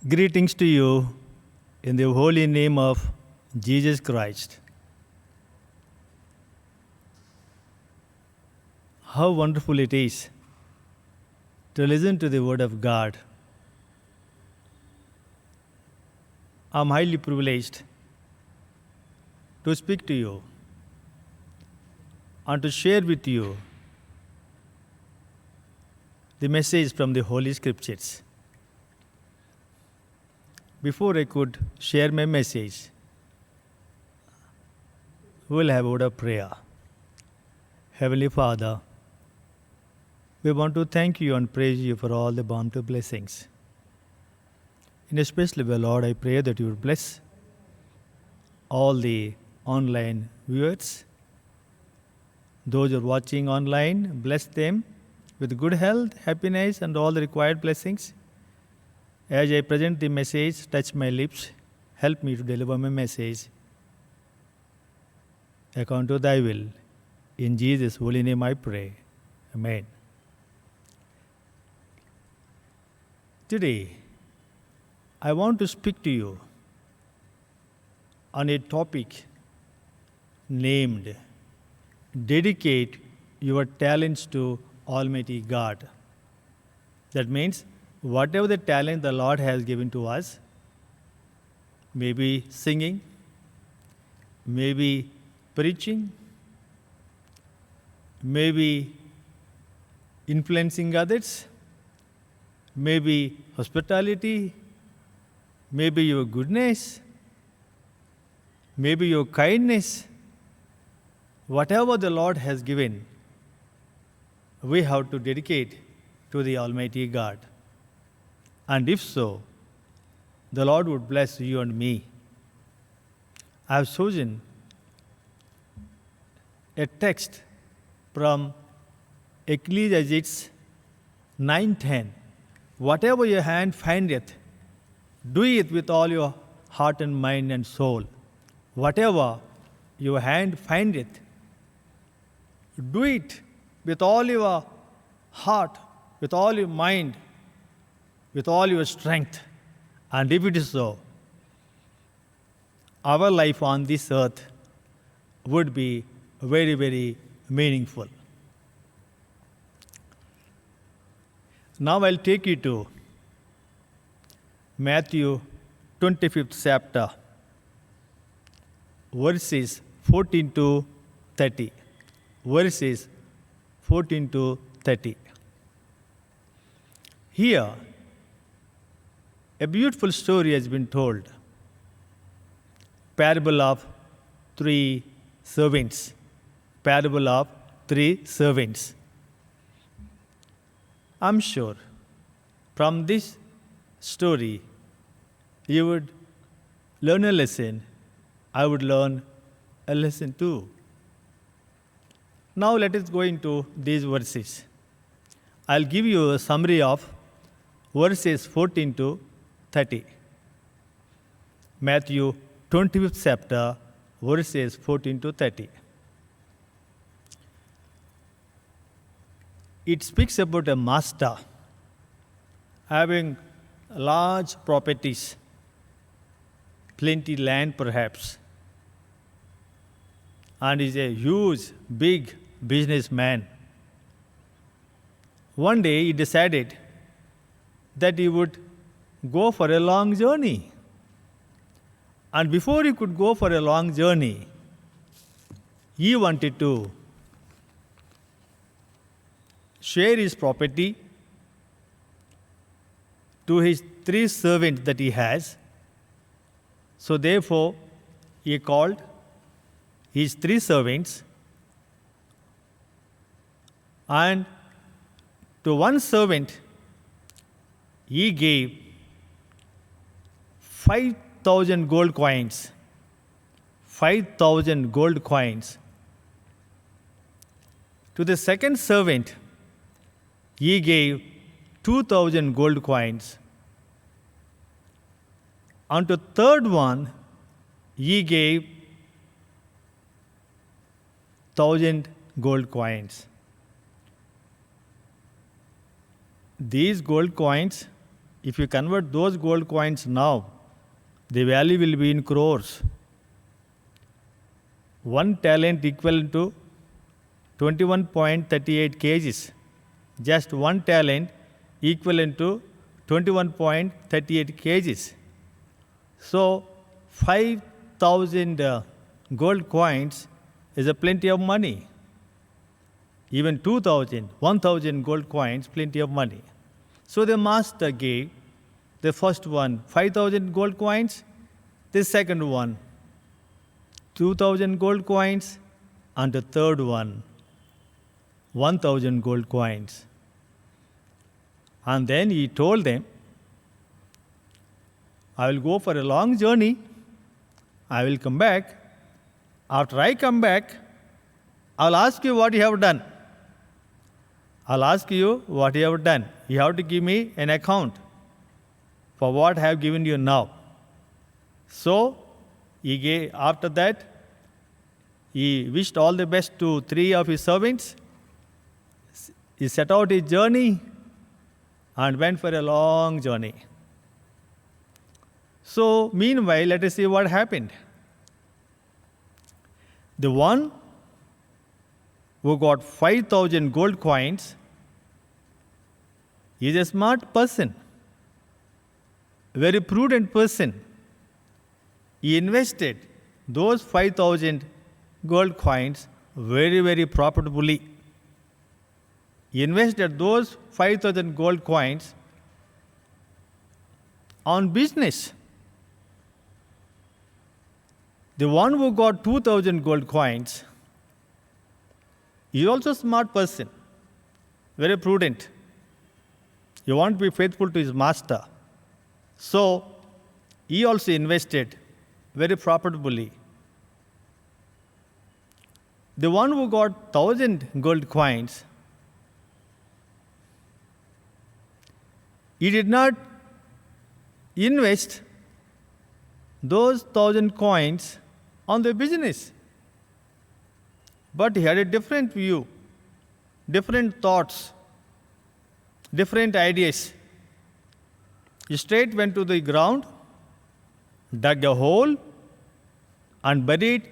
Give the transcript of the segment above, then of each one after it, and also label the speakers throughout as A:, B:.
A: Greetings to you in the holy name of Jesus Christ. How wonderful it is to listen to the Word of God. I'm highly privileged to speak to you and to share with you the message from the Holy Scriptures. Before I could share my message, we'll have a word of prayer. Heavenly Father, we want to thank you and praise you for all the bountiful blessings. In a special way, Lord, I pray that you would bless all the online viewers. Those who are watching online, bless them with good health, happiness, and all the required blessings. As I present the message, touch my lips, help me to deliver my message according to thy will. In Jesus' holy name I pray. Amen. Today, I want to speak to you on a topic named Dedicate Your Talents to Almighty God. That means whatever the talent the Lord has given to us, maybe singing, maybe preaching, maybe influencing others, maybe hospitality, maybe your goodness, maybe your kindness, whatever the Lord has given, we have to dedicate to the Almighty God. And if so, the Lord would bless you and me. I have chosen a text from Ecclesiastes 9:10. Whatever your hand findeth, do it with all your heart and mind and soul. Whatever your hand findeth, do it with all your heart, with all your mind, with all your strength. And if it is so, our life on this earth would be very, very meaningful. Now I'll take you to Matthew 25th chapter, verses 14 to 30. Verses 14 to 30. Here, a beautiful story has been told. Parable of three servants. Parable of three servants. I'm sure from this story you would learn a lesson. I would learn a lesson too. Now let us go into these verses. I'll give you a summary of verses 14 to 30. Matthew 25th chapter, verses 14 to 30. It speaks about a master having large properties, plenty land perhaps, and is a huge, big businessman. One day he decided that he would go for a long journey. And before he could go for a long journey, he wanted to share his property to his three servants that he has. So therefore, he called his three servants, and to one servant he gave 5,000 gold coins. 5,000 gold coins. To the second servant, he gave 2,000 gold coins. And to the third one, he gave 1,000 gold coins. These gold coins if you convert those gold coins now, the value will be in crores. One talent equivalent to 21.38 kgs. Just one talent equivalent to 21.38 kgs. So 5,000 gold coins is a plenty of money. Even 2,000, 1,000 gold coins, plenty of money. So the master gave the first one 5,000 gold coins, the second one 2,000 gold coins, and the third one 1,000 gold coins. And then he told them, I will go for a long journey. I will come back. After I come back, I'll ask you what you have done. I'll ask you what you have done. You have to give me an account for what I have given you now. So, after that, he wished all the best to 3 of his servants. He set out his journey and went for a long journey. So, meanwhile, let us see what happened. The one who got 5,000 gold coins is a smart person, very prudent person. He invested those 5,000 gold coins very, very profitably. He invested those 5,000 gold coins on business. The one who got 2,000 gold coins is also a smart person, very prudent. He wants to be faithful to his master. So, he also invested very profitably. The one who got 1,000 gold coins, he did not invest those 1,000 coins on the business. But he had a different view, different thoughts, different ideas. He straight went to the ground, dug a hole, and buried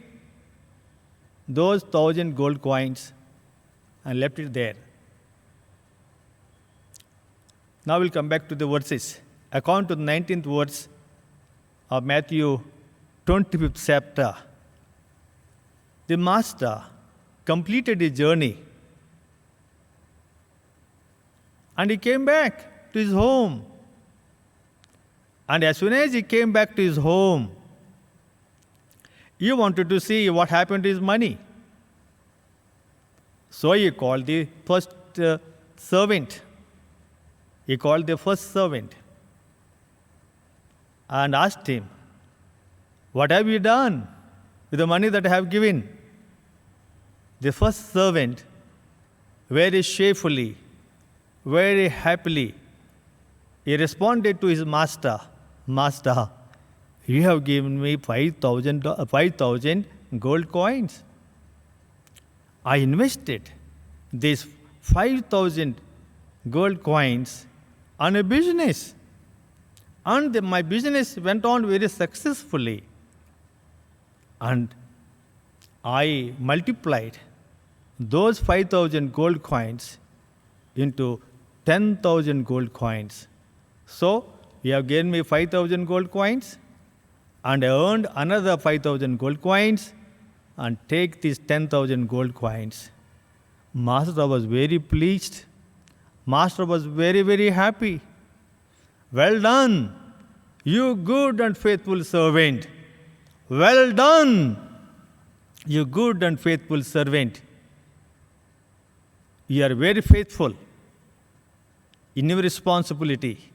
A: those 1,000 gold coins and left it there. Now we'll come back to the verses. According to the 19th verse of Matthew 25th chapter, the master completed his journey and he came back to his home. And as soon as he came back to his home, he wanted to see what happened to his money. So he called the first servant. He called the first servant and asked him, what have you done with the money that I have given? The first servant, very cheerfully, very happily, he responded to his master, Master, you have given me 5,000 gold coins. I invested these 5,000 gold coins on a business. And my business went on very successfully. And I multiplied those 5,000 gold coins into 10,000 gold coins. So, you have given me 5,000 gold coins, and I earned another 5,000 gold coins, and take these 10,000 gold coins. Master was very pleased. Master was very, very happy. Well done, you good and faithful servant. Well done, you good and faithful servant. You are very faithful in your responsibility.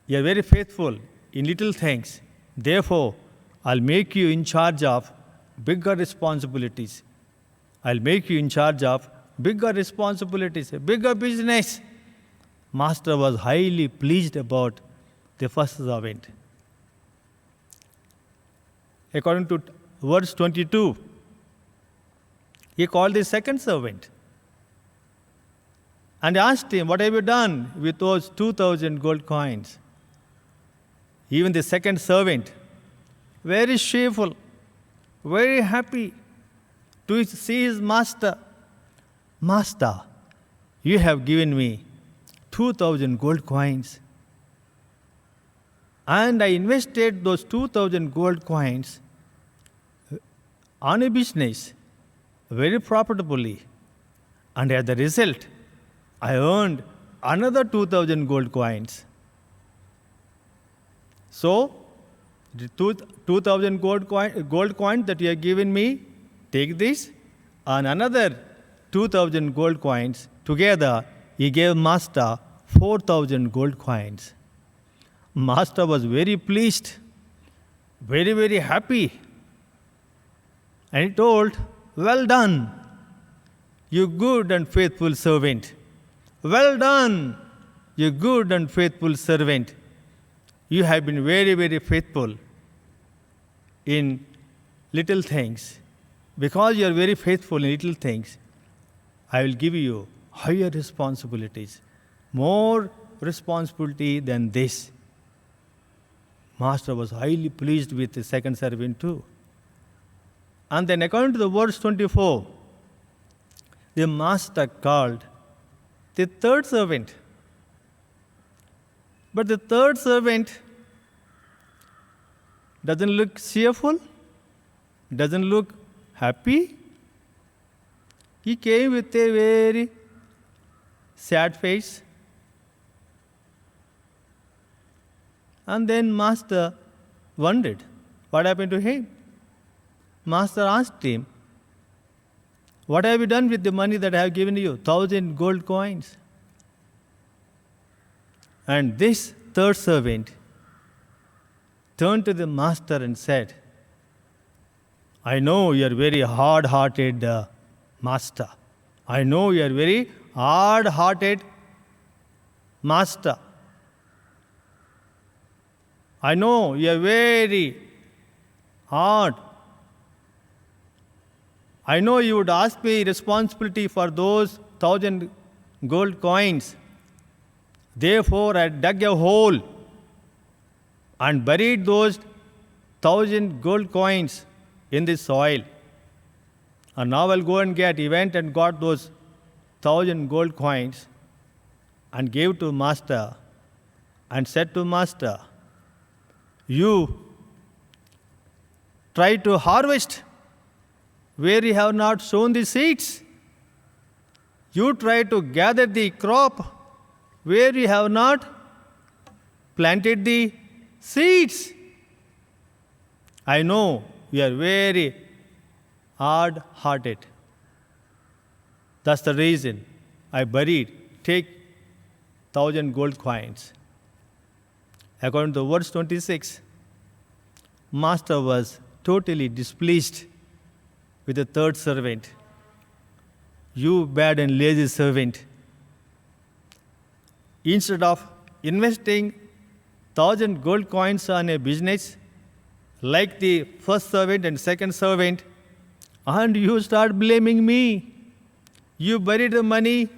A: You are very faithful in little things. Therefore, I'll make you in charge of bigger responsibilities. I'll make you in charge of bigger responsibilities, a bigger business. Master was highly pleased about the first servant. According to verse 22, he called the second servant and asked him, "What have you done with those 2,000 gold coins?" Even the second servant, very cheerful, very happy to see his master. "Master, you have given me 2,000 gold coins, and I invested those 2,000 gold coins on a business very profitably. And as a result, I earned another 2,000 gold coins. So, the 2,000 gold coin that you have given me, take this, and another 2,000 gold coins. Together, he gave master 4,000 gold coins. Master was very pleased, very, very happy. And he told, "Well done, you good and faithful servant. Well done, you good and faithful servant. You have been very, very faithful in little things. Because you are very faithful in little things, I will give you higher responsibilities, more responsibility than this." Master was highly pleased with the second servant too. And then according to the verse 24, the master called the third servant. But the third servant doesn't look cheerful, doesn't look happy. He came with a very sad face. And then master wondered what happened to him. Master asked him, "What have you done with the money that I have given you? 1,000 gold coins." And this third servant turned to the master and said, "I know you are very hard-hearted, master. I know you are very hard-hearted master. I know you are very hard. I know you would ask me responsibility for those 1,000 gold coins. Therefore, I dug a hole and buried those 1,000 gold coins in the soil. And now I'll go and get." He went and got those 1,000 gold coins and gave to master and said to master, "You try to harvest where you have not sown the seeds. You try to gather the crop where you have not planted the seeds. I know you are very hard-hearted. That's the reason I buried. Take 1,000 gold coins." According to verse 26, master was totally displeased with the third servant. "You bad and lazy servant. Instead of investing 1,000 gold coins on a business like the first servant and second servant, and you start blaming me. You buried the money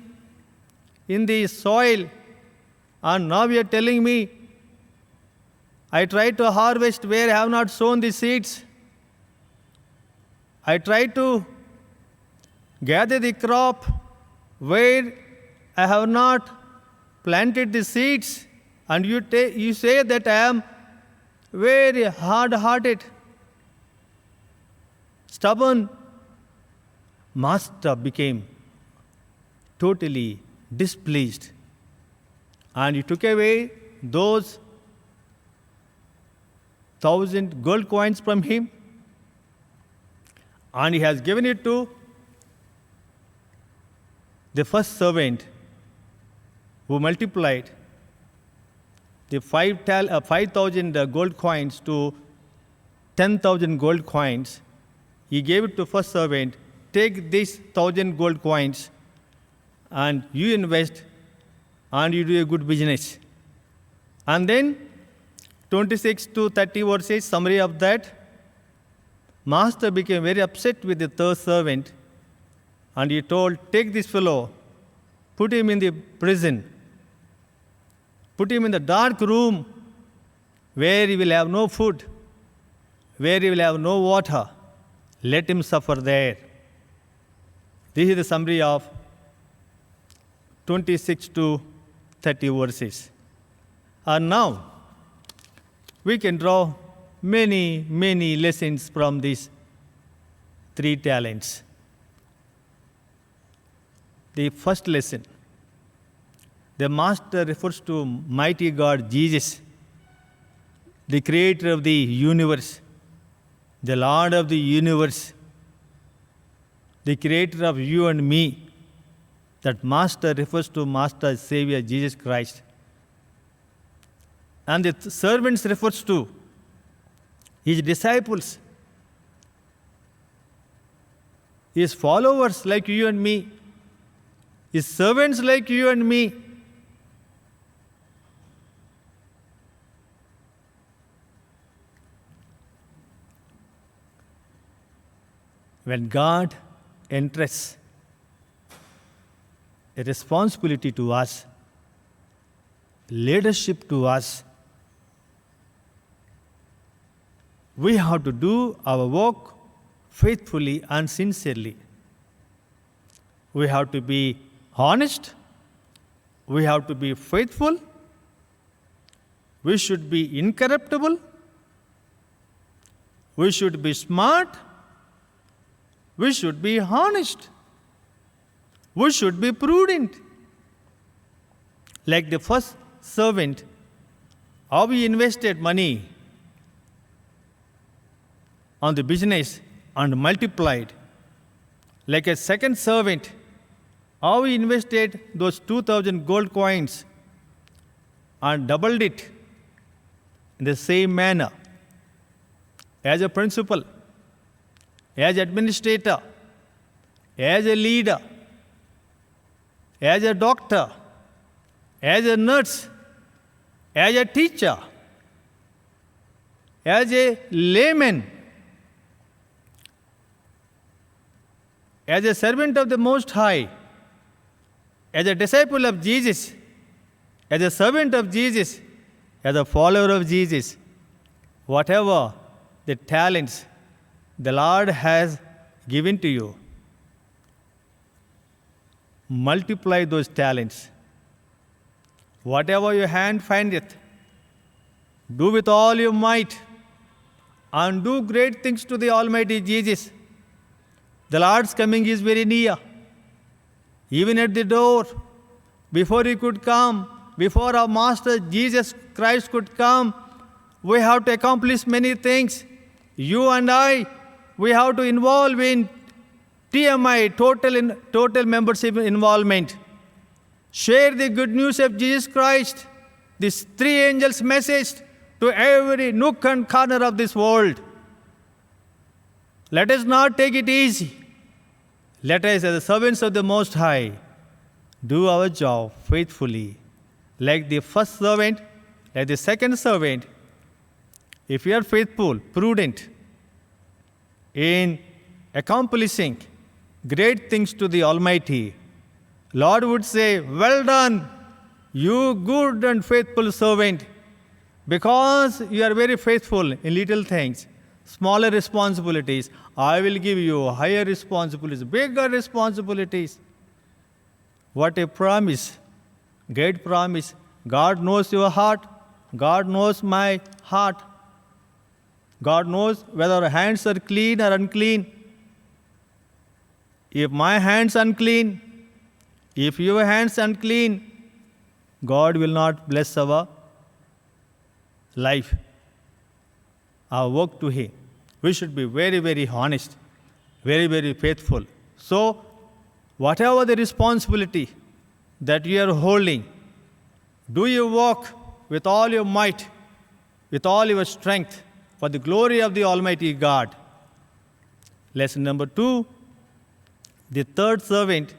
A: in the soil, and now you are telling me I tried to harvest where I have not sown the seeds. I tried to gather the crop where I have not planted the seeds, and you say that I am very hard-hearted, stubborn." Master became totally displeased, and he took away those 1,000 gold coins from him, and he has given it to the first servant, who multiplied the 5,000 gold coins to 10,000 gold coins. He gave it to first servant, "Take these 1,000 gold coins and you invest and you do a good business." And then 26 to 30 verses, summary of that. Master became very upset with the third servant, and he told, "Take this fellow put him in the prison, put him in the dark room where he will have no food, where he will have no water. Let him suffer there. This is the summary of 26 to 30 verses. And now, we can draw many, many lessons from these 3 talents. The first lesson, the master refers to mighty God Jesus, the creator of the universe, the Lord of the universe, the creator of you and me. That master refers to Master Savior Jesus Christ. And the servants refers to his disciples, his followers like you and me, his servants like you and me. When God entrusts a responsibility to us, leadership to us, we have to do our work faithfully and sincerely. We have to be honest. We have to be faithful. We should be incorruptible. We should be smart. We should be honest. We should be prudent. Like the first servant, how he invested money on the business and multiplied. Like a second servant, how he invested those 2,000 gold coins and doubled it in the same manner. As a principal, as administrator, as a leader, as a doctor, as a nurse, as a teacher, as a layman, as a servant of the Most High, as a disciple of Jesus, as a servant of Jesus, as a follower of Jesus, whatever the talents the Lord has given to you, multiply those talents. Whatever your hand findeth, do with all your might, and do great things to the Almighty Jesus. The Lord's coming is very near. Even at the door, before He could come, before our Master Jesus Christ could come, we have to accomplish many things. You and I, we have to involve in TMI, total membership involvement. Share the good news of Jesus Christ, this 3 angels' message to every nook and corner of this world. Let us not take it easy. Let us, as the servants of the Most High, do our job faithfully. Like the first servant, like the second servant, if we are faithful, prudent in accomplishing great things to the Almighty, Lord would say, well done, you good and faithful servant, because you are very faithful in little things, smaller responsibilities, I will give you higher responsibilities, bigger responsibilities. What a promise, great promise. God knows your heart. God knows my heart. God knows whether our hands are clean or unclean. If my hands unclean, if your hands unclean, God will not bless our life, our work to Him. We should be very, very honest, very, very faithful. So, whatever the responsibility that you are holding, do your work with all your might, with all your strength, for the glory of the Almighty God. Lesson number 2, the third servant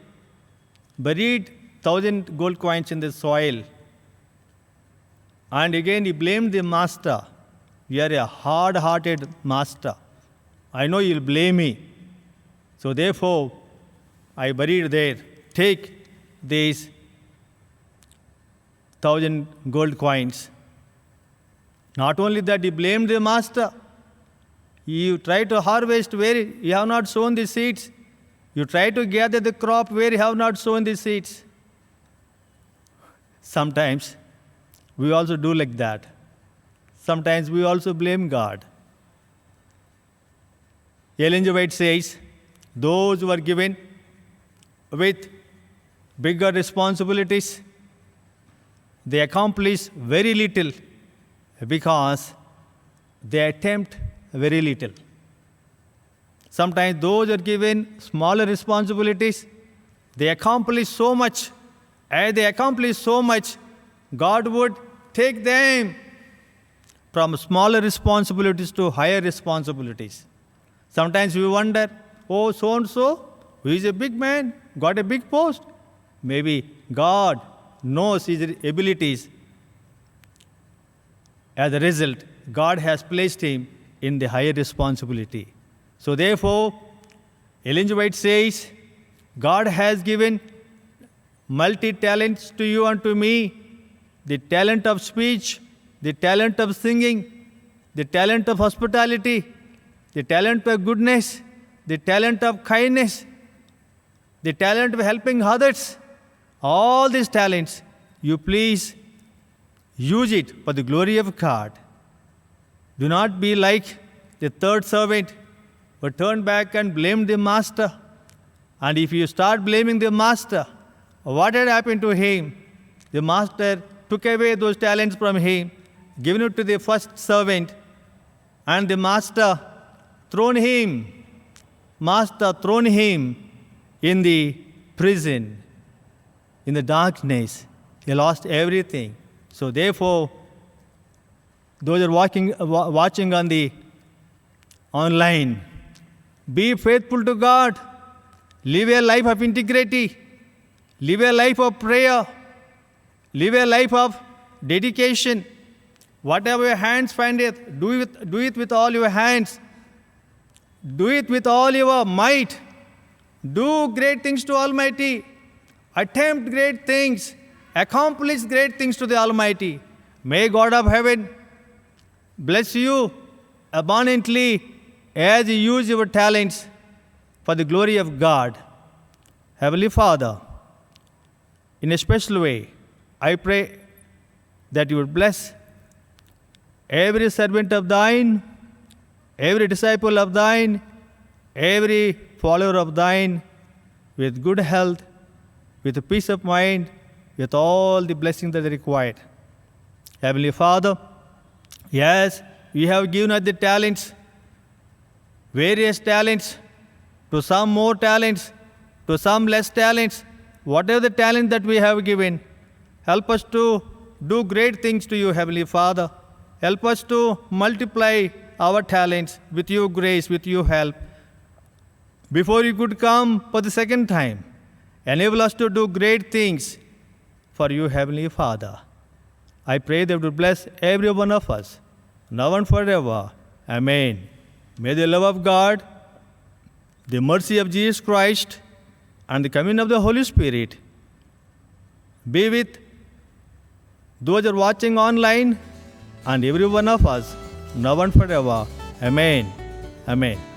A: buried 1,000 gold coins in the soil. And again he blamed the master. You are a hard-hearted master. I know you'll blame me. So therefore, I buried there. Take, these 1,000 gold coins. Not only that, he blamed the master. You try to harvest where you have not sown the seeds. You try to gather the crop where you have not sown the seeds. Sometimes we also do like that. Sometimes we also blame God. Ellen G. White says, those who are given with bigger responsibilities, they accomplish very little because they attempt very little. Sometimes those who are given smaller responsibilities, they accomplish so much. As they accomplish so much, God would take them from smaller responsibilities to higher responsibilities. Sometimes we wonder, oh, so-and-so, who is a big man, got a big post. Maybe God knows his abilities. As a result, God has placed him in the higher responsibility. So therefore, Ellen G. White says, God has given multi-talents to you and to me, the talent of speech, the talent of singing, the talent of hospitality, the talent of goodness, the talent of kindness, the talent of helping others. All these talents, you please use it for the glory of God. Do not be like the third servant who turned back and blamed the master. And if you start blaming the master, what had happened to him? The master took away those talents from him, given it to the first servant, and the master thrown him in the prison, in the darkness. He lost everything. So therefore, those who are watching on the online, be faithful to God. Live a life of integrity. Live a life of prayer. Live a life of dedication. Whatever your hands find it, do it with all your hands. Do it with all your might. Do great things to Almighty. Attempt great things. Accomplish great things to the Almighty. May God of heaven bless you abundantly as you use your talents for the glory of God. Heavenly Father, in a special way, I pray that you would bless every servant of thine, every disciple of thine, every follower of thine with good health, with a peace of mind, with all the blessings that are required. Heavenly Father, yes, you have given us the talents, various talents, to some more talents, to some less talents. Whatever the talent that we have given, help us to do great things to you, Heavenly Father. Help us to multiply our talents with your grace, with your help. Before you could come for the second time, enable us to do great things for you, Heavenly Father. I pray that you would bless every one of us, now and forever. Amen. May the love of God, the mercy of Jesus Christ, and the communion of the Holy Spirit be with those who are watching online and every one of us, now and forever. Amen. Amen.